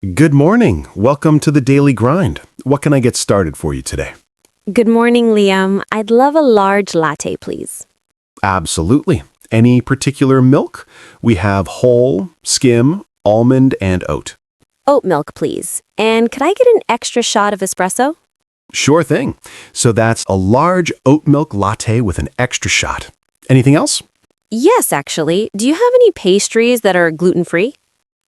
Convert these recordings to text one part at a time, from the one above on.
Good morning. Welcome to the Daily Grind. What can I get started for you today? Good morning, Liam. I'd love a large latte, please. Absolutely. Any particular milk? We have whole, skim, almond, and oat. Oat milk, please. And could I get an extra shot of espresso? Sure thing. So that's a large oat milk latte with an extra shot. Anything else? Yes, actually. Do you have any pastries that are gluten-free?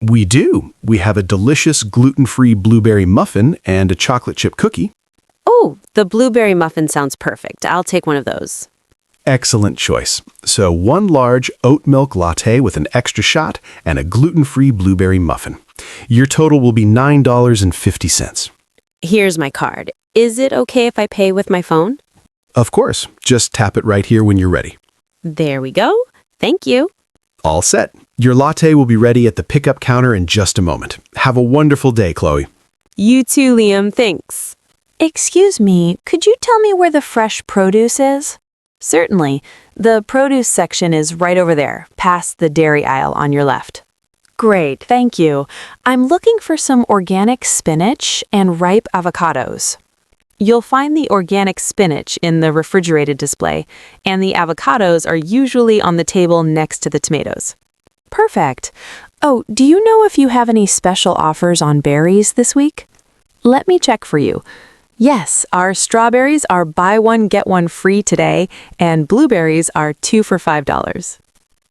We do. We have a delicious gluten-free blueberry muffin and a chocolate chip cookie. Oh, the blueberry muffin sounds perfect. I'll take one of those. Excellent choice. So one large oat milk latte with an extra shot and a gluten-free blueberry muffin. Your total will be $9.50. Here's my card. Is it okay if I pay with my phone? Of course. Just tap it right here when you're ready. There we go. Thank you. All set. Your latte will be ready at the pickup counter in just a moment. Have a wonderful day, Chloe. You too, Liam. Thanks. Excuse me, could you tell me where the fresh produce is? Certainly. The produce section is right over there, past the dairy aisle on your left. Great, thank you. I'm looking for some organic spinach and ripe avocados. You'll find the organic spinach in the refrigerated display, and the avocados are usually on the table next to the tomatoes. Perfect. Oh, do you know if you have any special offers on berries this week? Let me check for you. Yes, our strawberries are buy one, get one free today, and blueberries are 2 for $5.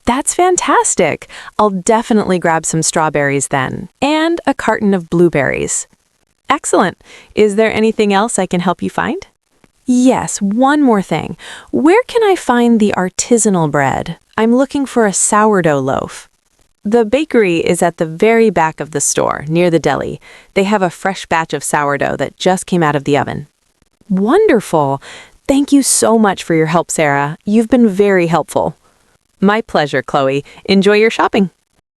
That's fantastic. I'll definitely grab some strawberries then, and a carton of blueberries. Excellent. Is there anything else I can help you find? Yes, one more thing. Where can I find the artisanal bread? I'm looking for a sourdough loaf. The bakery is at the very back of the store, near the deli. They have a fresh batch of sourdough that just came out of the oven. Wonderful. Thank you so much for your help, Sarah. You've been very helpful. My pleasure, Chloe. Enjoy your shopping.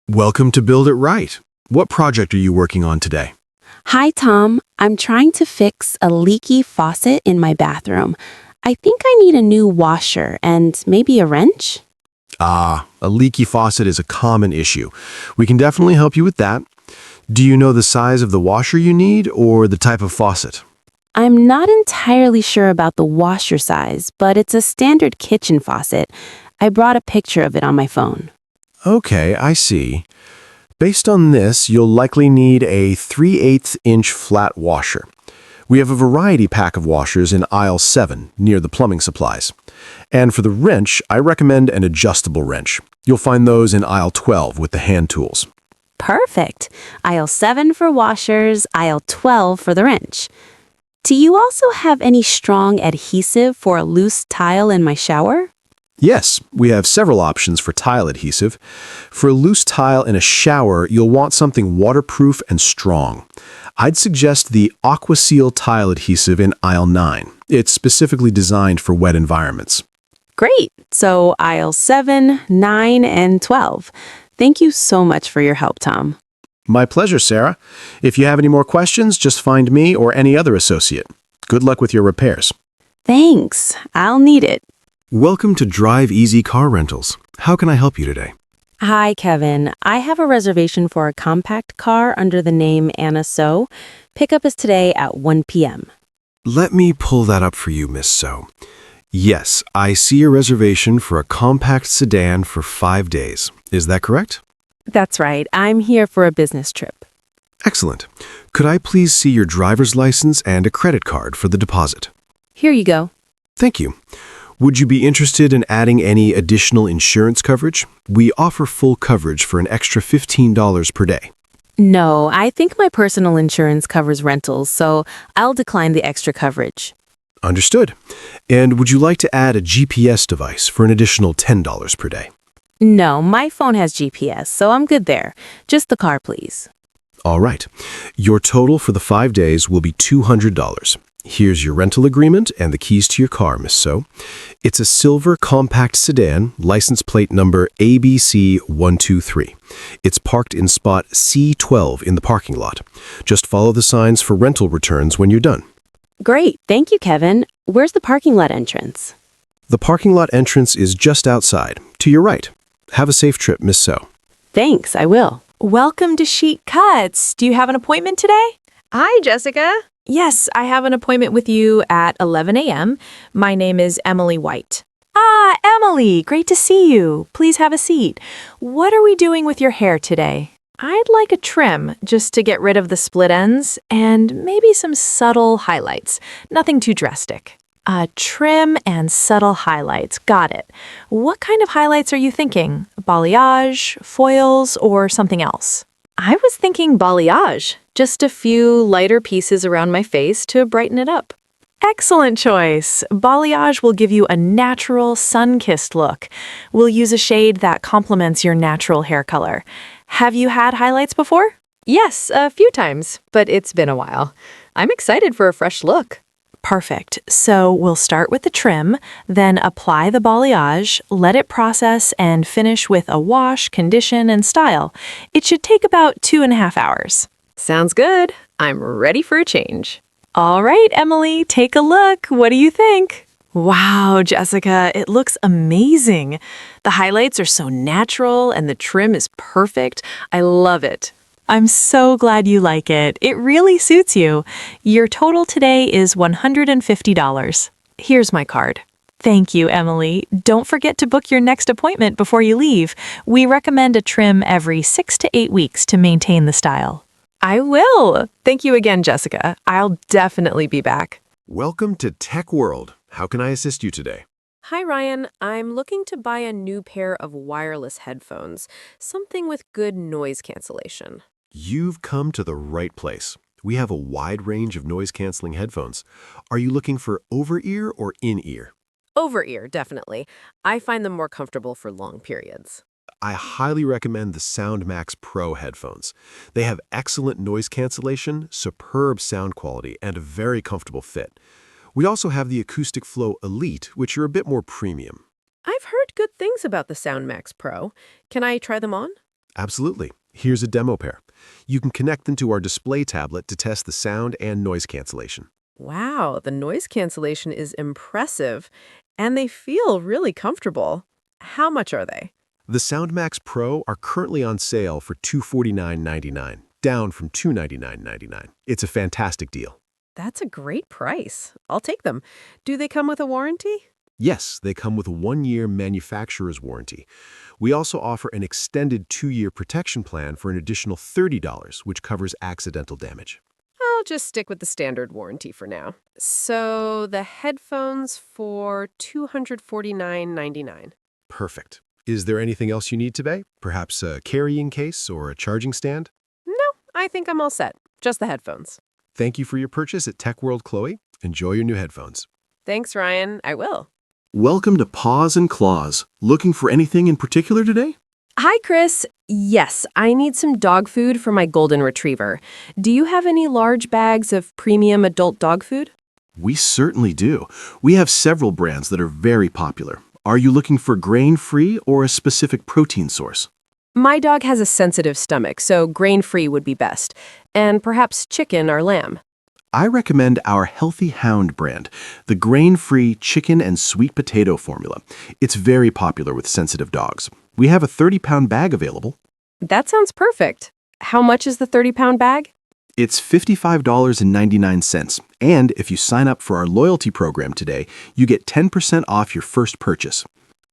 Welcome to Build It Right. What project are you working on today? Hi, Tom. I'm trying to fix a leaky faucet in my bathroom. I think I need a new washer and maybe a wrench. A leaky faucet is a common issue. We can definitely help you with that. Do you know the size of the washer you need or the type of faucet? I'm not entirely sure about the washer size, but it's a standard kitchen faucet. I brought a picture of it on my phone. Okay, I see. Based on this, you'll likely need a 3/8-inch flat washer. We have a variety pack of washers in aisle 7, near the plumbing supplies. And for the wrench, I recommend an adjustable wrench. You'll find those in aisle 12 with the hand tools. Perfect. Aisle 7 for washers, aisle 12 for the wrench. Do you also have any strong adhesive for a loose tile in my shower? Yes, we have several options for tile adhesive. For a loose tile in a shower, you'll want something waterproof and strong. I'd suggest the AquaSeal tile adhesive in aisle 9. It's specifically designed for wet environments. Great. So aisle 7, 9, and 12. Thank you so much for your help, Tom. My pleasure, Sarah. If you have any more questions, just find me or any other associate. Good luck with your repairs. Thanks. I'll need it. Welcome to Drive Easy Car Rentals. How can I help you today? Hi, Kevin. I have a reservation for a compact car under the name Anna So. Pickup is today at 1 p.m. Let me pull that up for you, Miss So. Yes, I see a reservation for a compact sedan for 5 days. Is that correct? That's right. I'm here for a business trip. Excellent. Could I please see your driver's license and a credit card for the deposit? Here you go. Thank you. Would you be interested in adding any additional insurance coverage? We offer full coverage for an extra $15 per day. No, I think my personal insurance covers rentals, so I'll decline the extra coverage. Understood. And would you like to add a GPS device for an additional $10 per day? No, my phone has GPS, so I'm good there. Just the car, please. All right. Your total for the 5 days will be $200. Here's your rental agreement and the keys to your car, Miss So. It's a silver compact sedan, license plate number ABC123. It's parked in spot C12 in the parking lot. Just follow the signs for rental returns when you're done. Great. Thank you, Kevin. Where's the parking lot entrance? The parking lot entrance is just outside, to your right. Have a safe trip, Miss So. Thanks, I will. Welcome to Chic Cuts. Do you have an appointment today? Hi, Jessica. Yes, I have an appointment with you at 11 a.m. My name is Emily White. Ah, Emily, great to see you. Please have a seat. What are we doing with your hair today? I'd like a trim just to get rid of the split ends and maybe some subtle highlights. Nothing too drastic. Trim and subtle highlights. Got it. What kind of highlights are you thinking? Balayage, foils, or something else? I was thinking balayage, just a few lighter pieces around my face to brighten it up. Excellent choice. Balayage will give you a natural, sun-kissed look. We'll use a shade that complements your natural hair color. Have you had highlights before? Yes, a few times, but it's been a while. I'm excited for a fresh look. Perfect. So we'll start with the trim, then apply the balayage, let it process, and finish with a wash, condition, and style. It should take about 2.5 hours. Sounds good. I'm ready for a change. All right, Emily, take a look. What do you think? Wow, Jessica, it looks amazing. The highlights are so natural and the trim is perfect. I love it. I'm so glad you like it. It really suits you. Your total today is $150. Here's my card. Thank you, Emily. Don't forget to book your next appointment before you leave. We recommend a trim every 6 to 8 weeks to maintain the style. I will. Thank you again, Jessica. I'll definitely be back. Welcome to Tech World. How can I assist you today? Hi, Ryan. I'm looking to buy a new pair of wireless headphones, something with good noise cancellation. You've come to the right place. We have a wide range of noise-canceling headphones. Are you looking for over-ear or in-ear? Over-ear, definitely. I find them more comfortable for long periods. I highly recommend the SoundMax Pro headphones. They have excellent noise cancellation, superb sound quality, and a very comfortable fit. We also have the Acoustic Flow Elite, which are a bit more premium. I've heard good things about the SoundMax Pro. Can I try them on? Absolutely. Here's a demo pair. You can connect them to our display tablet to test the sound and noise cancellation. Wow, the noise cancellation is impressive, and they feel really comfortable. How much are they? The SoundMax Pro are currently on sale for $249.99, down from $299.99. It's a fantastic deal. That's a great price. I'll take them. Do they come with a warranty? Yes, they come with a 1-year manufacturer's warranty. We also offer an extended 2-year protection plan for an additional $30, which covers accidental damage. I'll just stick with the standard warranty for now. So the headphones for $249.99. Perfect. Is there anything else you need today? Perhaps a carrying case or a charging stand? No, I think I'm all set. Just the headphones. Thank you for your purchase at Tech World, Chloe. Enjoy your new headphones. Thanks, Ryan. I will. Welcome to Paws and Claws. Looking for anything in particular today? Hi, Chris. Yes, I need some dog food for my golden retriever. Do you have any large bags of premium adult dog food? We certainly do. We have several brands that are very popular. Are you looking for grain-free or a specific protein source? My dog has a sensitive stomach, so grain-free would be best. And perhaps chicken or lamb. I recommend our Healthy Hound brand, the grain-free chicken and sweet potato formula. It's very popular with sensitive dogs. We have a 30-pound bag available. That sounds perfect. How much is the 30-pound bag? It's $55.99, and if you sign up for our loyalty program today, you get 10% off your first purchase.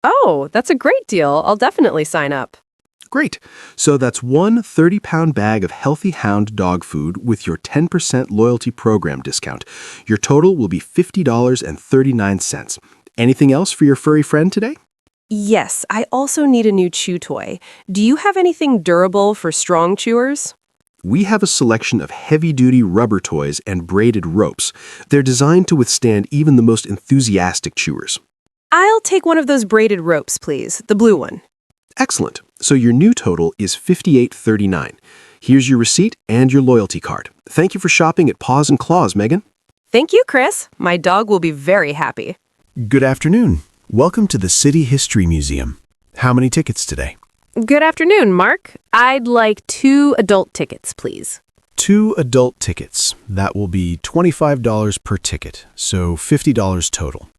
Oh, that's a great deal. I'll definitely sign up. Great. So that's one 30-pound bag of Healthy Hound dog food with your 10% loyalty program discount. Your total will be $50.39. Anything else for your furry friend today? Yes, I also need a new chew toy. Do you have anything durable for strong chewers? We have a selection of heavy-duty rubber toys and braided ropes. They're designed to withstand even the most enthusiastic chewers. I'll take one of those braided ropes, please. The blue one. Excellent. So your new total is $58.39. Here's your receipt and your loyalty card. Thank you for shopping at Paws and Claws, Megan. Thank you, Chris. My dog will be very happy. Good afternoon. Welcome to the City History Museum. How many tickets today? Good afternoon, Mark. I'd like 2 adult tickets, please. 2 adult tickets. That will be $25 per ticket, so $50 total.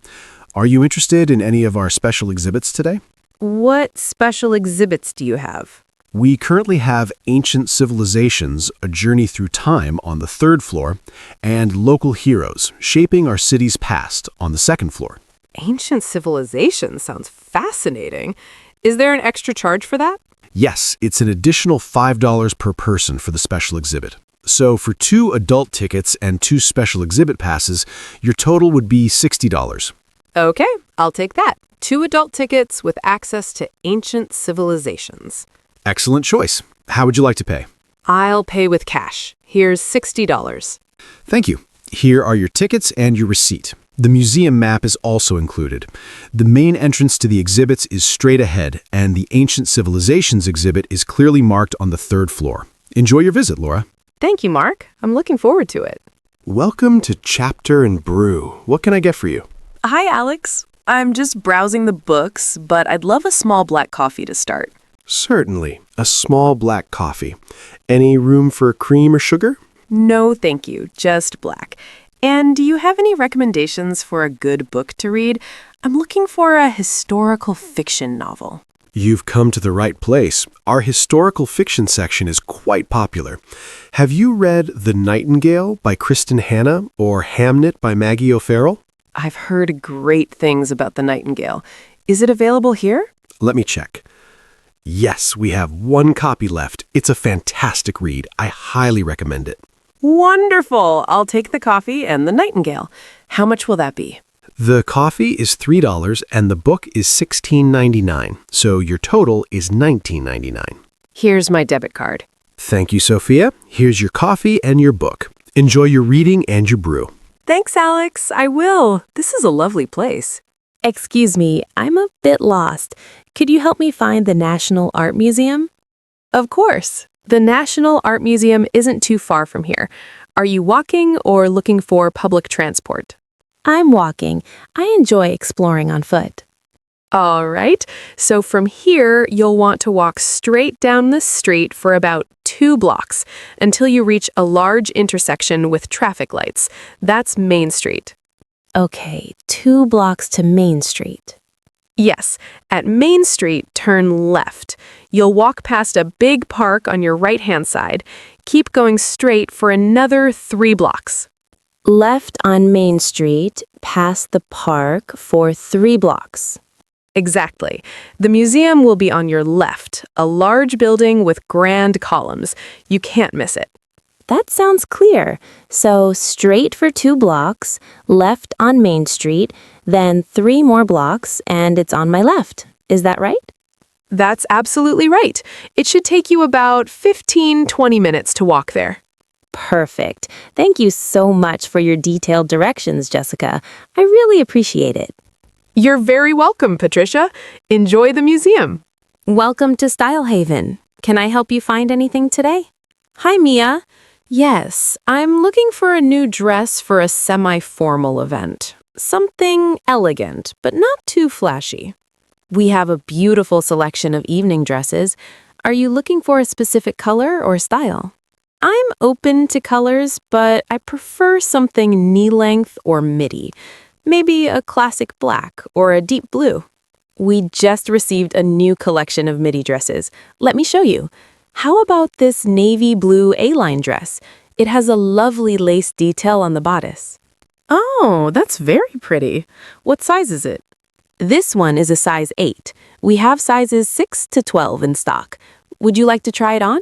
Are you interested in any of our special exhibits today? What special exhibits do you have? We currently have Ancient Civilizations, A Journey Through Time on the 3rd floor, and Local Heroes, Shaping Our City's Past on the 2nd floor. Ancient civilization sounds fascinating. Is there an extra charge for that? Yes, it's an additional $5 per person for the special exhibit. So for 2 adult tickets and 2 special exhibit passes, your total would be $60. Okay, I'll take that. 2 adult tickets with access to ancient civilizations. Excellent choice. How would you like to pay? I'll pay with cash. Here's $60. Thank you. Here are your tickets and your receipt. The museum map is also included. The main entrance to the exhibits is straight ahead, and the Ancient Civilizations exhibit is clearly marked on the 3rd floor. Enjoy your visit, Laura. Thank you, Mark. I'm looking forward to it. Welcome to Chapter and Brew. What can I get for you? Hi, Alex. I'm just browsing the books, but I'd love a small black coffee to start. Certainly. A small black coffee. Any room for cream or sugar? No, thank you. Just black. And do you have any recommendations for a good book to read? I'm looking for a historical fiction novel. You've come to the right place. Our historical fiction section is quite popular. Have you read The Nightingale by Kristen Hanna or Hamnet by Maggie O'Farrell? I've heard great things about The Nightingale. Is it available here? Let me check. Yes, we have 1 copy left. It's a fantastic read. I highly recommend it. Wonderful! I'll take the coffee and The Nightingale. How much will that be? The coffee is $3 and the book is $16.99, so your total is $19.99. Here's my debit card. Thank you, Sophia. Here's your coffee and your book. Enjoy your reading and your brew. Thanks, Alex. I will. This is a lovely place. Excuse me, I'm a bit lost. Could you help me find the National Art Museum? Of course. The National Art Museum isn't too far from here. Are you walking or looking for public transport? I'm walking. I enjoy exploring on foot. All right. So from here, you'll want to walk straight down the street for about 2 blocks until you reach a large intersection with traffic lights. That's Main Street. Okay, 2 blocks to Main Street. Yes, at Main Street, turn left. You'll walk past a big park on your right-hand side. Keep going straight for another 3 blocks. Left on Main Street, past the park for 3 blocks. Exactly. The museum will be on your left, a large building with grand columns. You can't miss it. That sounds clear. So straight for 2 blocks, left on Main Street, then 3 more blocks, and it's on my left. Is that right? That's absolutely right. It should take you about 15-20 minutes to walk there. Perfect. Thank you so much for your detailed directions, Jessica. I really appreciate it. You're very welcome, Patricia. Enjoy the museum. Welcome to Style Haven. Can I help you find anything today? Hi, Mia. Yes, I'm looking for a new dress for a semi-formal event. Something elegant, but not too flashy. We have a beautiful selection of evening dresses. Are you looking for a specific color or style? I'm open to colors, but I prefer something knee-length or midi. Maybe a classic black or a deep blue. We just received a new collection of midi dresses. Let me show you. How about this navy blue A-line dress? It has a lovely lace detail on the bodice. Oh, that's very pretty. What size is it? This one is a size 8. We have sizes 6 to 12 in stock. Would you like to try it on?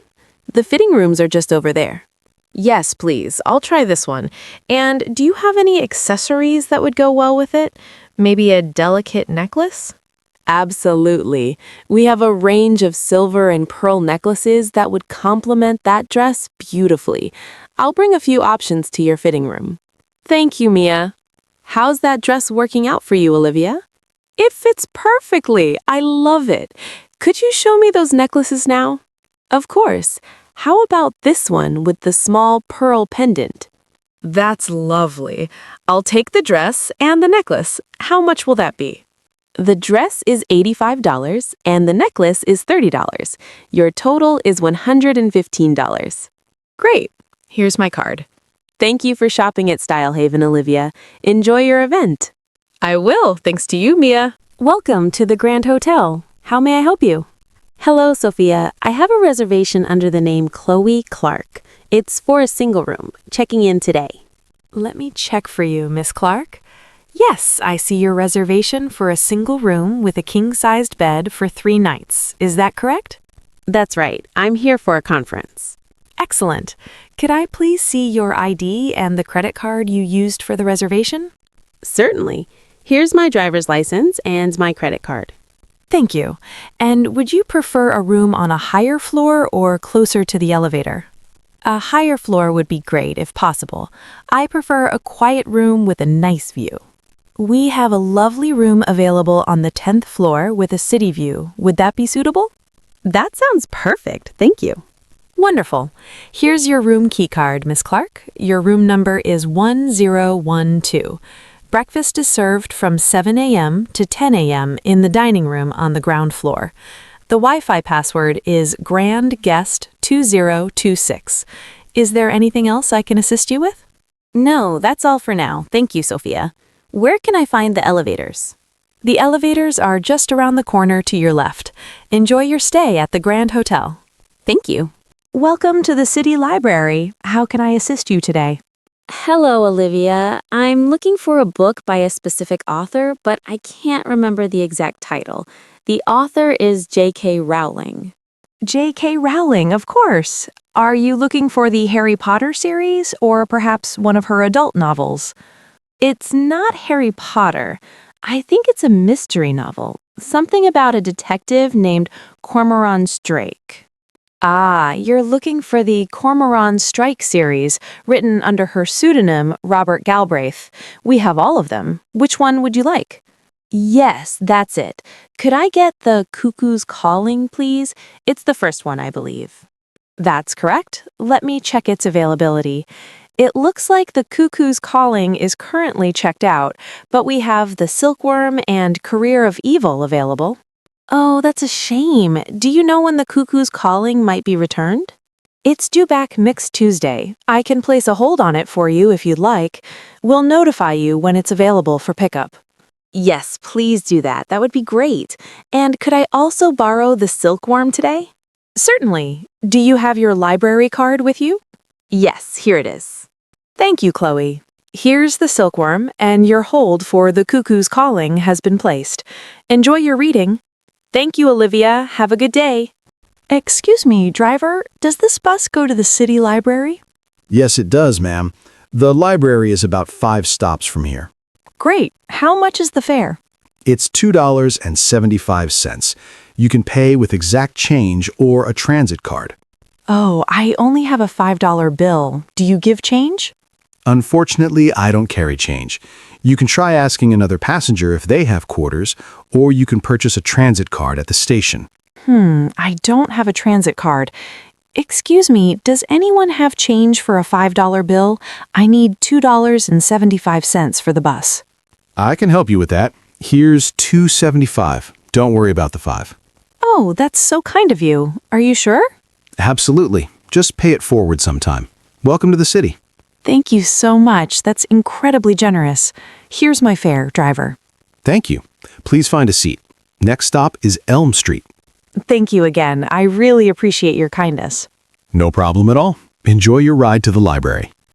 The fitting rooms are just over there. Yes, please. I'll try this one. And do you have any accessories that would go well with it? Maybe a delicate necklace? Absolutely. We have a range of silver and pearl necklaces that would complement that dress beautifully. I'll bring a few options to your fitting room. Thank you, Mia. How's that dress working out for you, Olivia? It fits perfectly. I love it. Could you show me those necklaces now? Of course. How about this one with the small pearl pendant? That's lovely. I'll take the dress and the necklace. How much will that be? The dress is $85 and the necklace is $30. Your total is $115. Great. Here's my card. Thank you for shopping at Style Haven, Olivia. Enjoy your event. I will, thanks to you, Mia. Welcome to the Grand Hotel. How may I help you? Hello, Sophia. I have a reservation under the name Chloe Clark. It's for a single room. Checking in today. Let me check for you, Miss Clark. Yes, I see your reservation for a single room with a king-sized bed for 3 nights. Is that correct? That's right. I'm here for a conference. Excellent. Could I please see your ID and the credit card you used for the reservation? Certainly. Here's my driver's license and my credit card. Thank you. And would you prefer a room on a higher floor or closer to the elevator? A higher floor would be great if possible. I prefer a quiet room with a nice view. We have a lovely room available on the 10th floor with a city view. Would that be suitable? That sounds perfect. Thank you. Wonderful. Here's your room key card, Miss Clark. Your room number is 1012. Breakfast is served from 7 a.m. to 10 a.m. in the dining room on the ground floor. The Wi-Fi password is grandguest2026. Is there anything else I can assist you with? No, that's all for now. Thank you, Sophia. Where can I find the elevators? The elevators are just around the corner to your left. Enjoy your stay at the Grand Hotel. Thank you. Welcome to the City Library. How can I assist you today? Hello, Olivia. I'm looking for a book by a specific author, but I can't remember the exact title. The author is J.K. Rowling. J.K. Rowling, of course. Are you looking for the Harry Potter series or perhaps one of her adult novels? It's not Harry Potter. I think it's a mystery novel. Something about a detective named Cormoran Strike. Ah, you're looking for the Cormoran Strike series, written under her pseudonym, Robert Galbraith. We have all of them. Which one would you like? Yes, that's it. Could I get The Cuckoo's Calling, please? It's the first one, I believe. That's correct. Let me check its availability. It looks like The Cuckoo's Calling is currently checked out, but we have The Silkworm and Career of Evil available. Oh, that's a shame. Do you know when The Cuckoo's Calling might be returned? It's due back next Tuesday. I can place a hold on it for you if you'd like. We'll notify you when it's available for pickup. Yes, please do that. That would be great. And could I also borrow The Silkworm today? Certainly. Do you have your library card with you? Yes, here it is. Thank you, Chloe. Here's the Silkworm, and your hold for The Cuckoo's Calling has been placed. Enjoy your reading. Thank you, Olivia. Have a good day. Excuse me, driver, does this bus go to the city library? Yes, it does, ma'am. The library is about 5 stops from here. Great. How much is the fare? It's $2.75. You can pay with exact change or a transit card. Oh, I only have a $5 bill. Do you give change? Unfortunately, I don't carry change. You can try asking another passenger if they have quarters, or you can purchase a transit card at the station. I don't have a transit card. Excuse me, does anyone have change for a $5 bill? I need $2.75 for the bus. I can help you with that. Here's $2.75. Don't worry about the 5. Oh, that's so kind of you. Are you sure? Absolutely. Just pay it forward sometime. Welcome to the city. Thank you so much. That's incredibly generous. Here's my fare, driver. Thank you. Please find a seat. Next stop is Elm Street. Thank you again. I really appreciate your kindness. No problem at all. Enjoy your ride to the library.